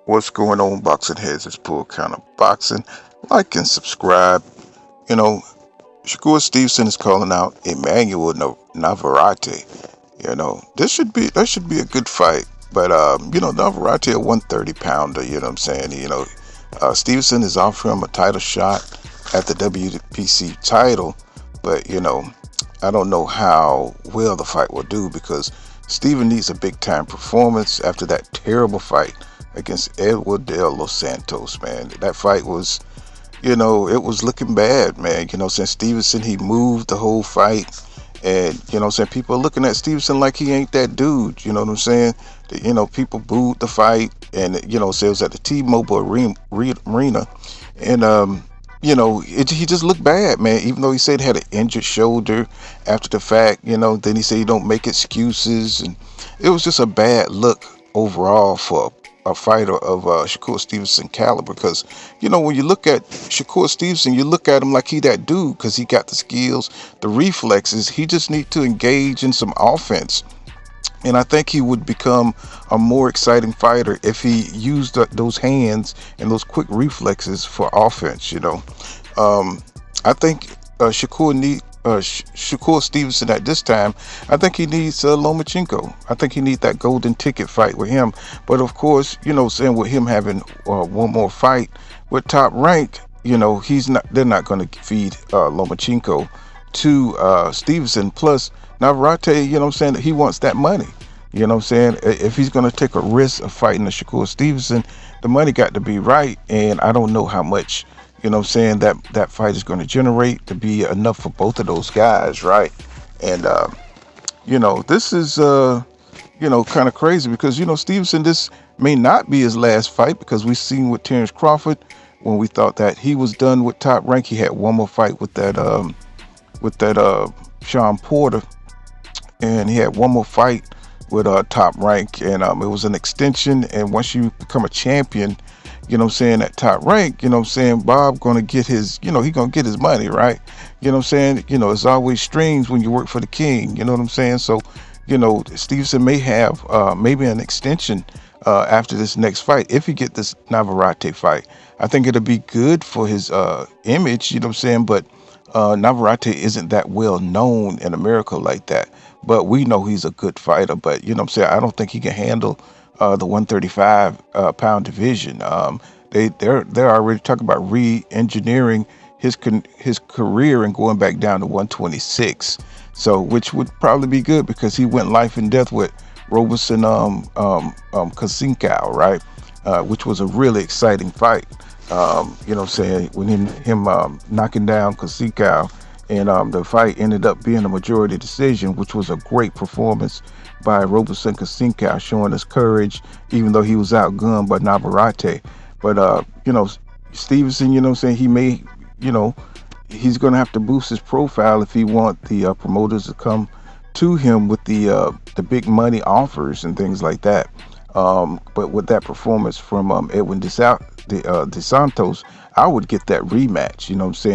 What's going on, boxing heads? It's Poor Kind of Boxing. Like and subscribe. You know, Shakur Stevenson is calling out Emanuel Navaratte. That should be a good fight. But Navaratte a 130 pounder. You know what I'm saying? Stevenson is offering him a title shot at the WPC title, but I don't know how well the fight will do because Steven needs a big time performance after that terrible fight against Edward de Los Santos, man. That fight was, it was looking bad, man. Since Stevenson, he moved the whole fight. And, people are looking at Stevenson like he ain't that dude. You know what I'm saying? People booed the fight. And, so it was at the T-Mobile Arena. And, he just looked bad, man. Even though he said he had an injured shoulder after the fact, then he said he don't make excuses. And it was just a bad look overall for a fighter of Shakur Stevenson caliber. Because, when you look at Shakur Stevenson, you look at him like he that dude because he got the skills, the reflexes. He just need to engage in some offense. And I think he would become a more exciting fighter if he used those hands and those quick reflexes for offense. I think Shakur Stevenson at this time. I think he needs Lomachenko. I think he needs that golden ticket fight with him. But of course, saying with him having one more fight with Top Rank, he's not. They're not going to feed Lomachenko to Stevenson. Plus, Navaratte, he wants that money. If he's going to take a risk of fighting the Shakur Stevenson, the money got to be right. And I don't know how much, that fight is going to generate to be enough for both of those guys, right? And, this is, kind of crazy because, Stevenson, this may not be his last fight because we've seen with Terrence Crawford when we thought that he was done with Top Rank. He had one more fight with that Sean Porter, and he had one more fight with Top Rank, and it was an extension. And once you become a champion, at Top Rank, Bob gonna get his, he gonna get his money, right? It's always strings when you work for the king. You know what I'm saying? So, Stevenson may have maybe an extension after this next fight if he get this Navarrete fight. I think it'll be good for his image. But Navaratte isn't that well known in America like that. But we know he's a good fighter. But I don't think he can handle the 135 pound division. They're already talking about re-engineering his career and going back down to 126. So which would probably be good because he went life and death with Roberson Kasinkow, right? Which was a really exciting fight. When him knocking down Kasinkow, and the fight ended up being a majority decision, which was a great performance by Roberson Kasinkow, showing his courage, even though he was outgunned by Navaratte. But Stevenson, he may, he's going to have to boost his profile if he want the promoters to come to him with the big money offers and things like that. But with that performance from Edwin DeSantos, I would get that rematch,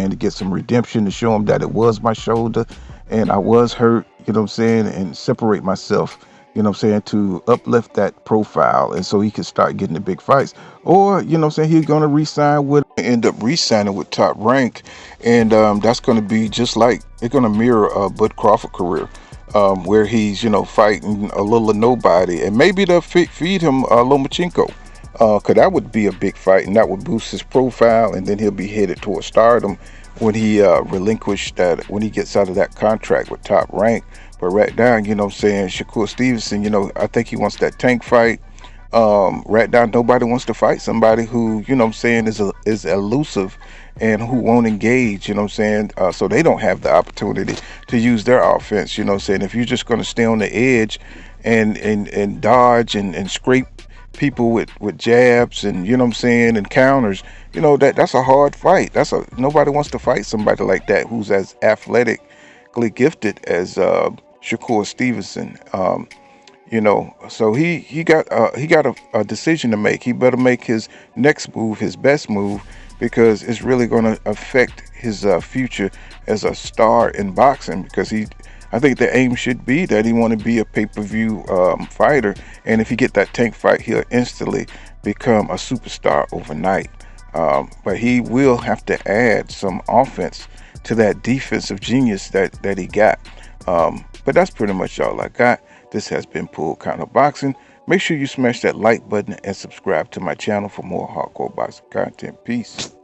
to get some redemption, to show him that it was my shoulder and I was hurt, and separate myself, to uplift that profile and so he could start getting the big fights. Or, he's going to end up re-signing with Top Rank, and that's going to be just like, it's going to mirror Bud Crawford career. Where he's, fighting a little of nobody, and maybe they'll feed him Lomachenko, because that would be a big fight, and that would boost his profile, and then he'll be headed towards stardom when he when he gets out of that contract with Top Rank. But right now, Shakur Stevenson, I think he wants that tank fight. Right now, nobody wants to fight somebody who, is elusive and who won't engage, so they don't have the opportunity to use their offense, if you're just going to stay on the edge and dodge and scrape people with jabs and, and counters, that's a hard fight. Nobody wants to fight somebody like that who's as athletically gifted as Shakur Stevenson. So he got a decision to make. He better make his next move his best move, because it's really going to affect his future as a star in boxing. Because I think the aim should be that he want to be a pay-per-view fighter, and if he get that Tank fight, he'll instantly become a superstar overnight. But he will have to add some offense to that defensive genius that he got. But that's pretty much all I got. This has been Pool Counter Boxing. Make sure you smash that like button and subscribe to my channel for more hardcore boxing content. Peace.